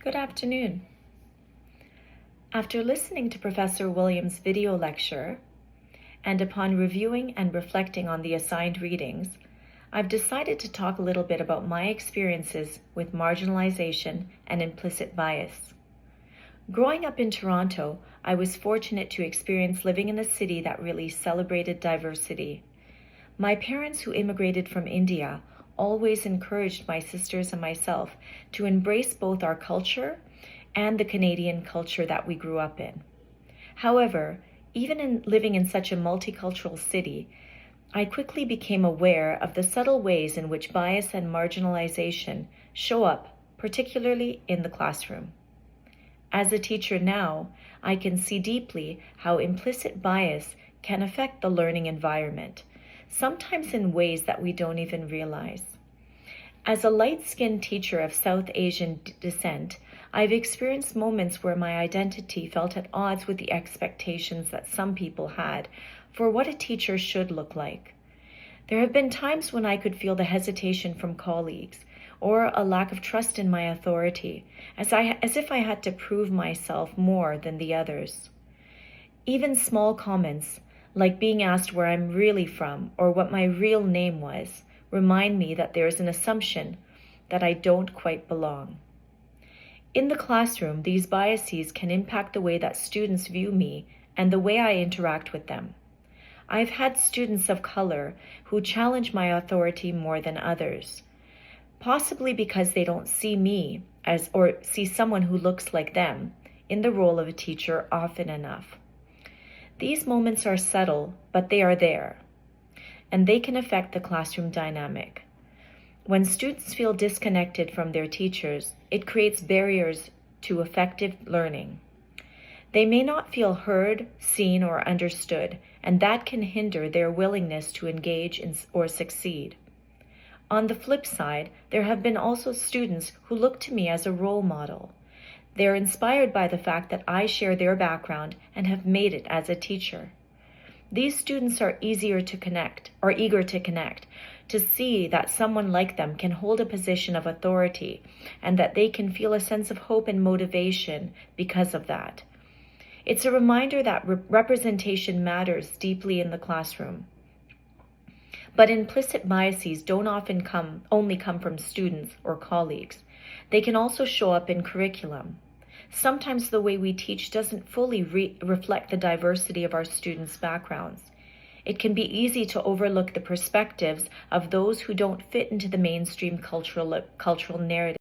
Good afternoon. After listening to Professor Williams' video lecture, and upon reviewing and reflecting on the assigned readings, I've decided to talk a little bit about my experiences with marginalization and implicit bias. Growing up in Toronto, I was fortunate to experience living in a city that really celebrated diversity. My parents, who immigrated from India, always encouraged my sisters and myself to embrace both our culture and the Canadian culture that we grew up in. However, even in living in such a multicultural city, I quickly became aware of the subtle ways in which bias and marginalization show up, particularly in the classroom. As a teacher now, I can see deeply how implicit bias can affect the learning environment, sometimes in ways that we don't even realize. As a light-skinned teacher of South Asian descent, I've experienced moments where my identity felt at odds with the expectations that some people had for what a teacher should look like. There have been times when I could feel the hesitation from colleagues or a lack of trust in my authority, as if I had to prove myself more than the others. Even small comments, like being asked where I'm really from or what my real name was, remind me that there is an assumption that I don't quite belong. In the classroom, these biases can impact the way that students view me and the way I interact with them. I've had students of color who challenge my authority more than others, possibly because they don't see me or see someone who looks like them in the role of a teacher often enough. These moments are subtle, but they are there, and they can affect the classroom dynamic. When students feel disconnected from their teachers, it creates barriers to effective learning. They may not feel heard, seen, or understood, and that can hinder their willingness to engage or succeed. On the flip side, there have been also students who look to me as a role model. They're inspired by the fact that I share their background and have made it as a teacher. These students are eager to connect, to see that someone like them can hold a position of authority and that they can feel a sense of hope and motivation because of that. It's a reminder that representation matters deeply in the classroom. But implicit biases don't often only come from students or colleagues. They can also show up in curriculum. Sometimes the way we teach doesn't fully reflect the diversity of our students' backgrounds. It can be easy to overlook the perspectives of those who don't fit into the mainstream cultural narrative.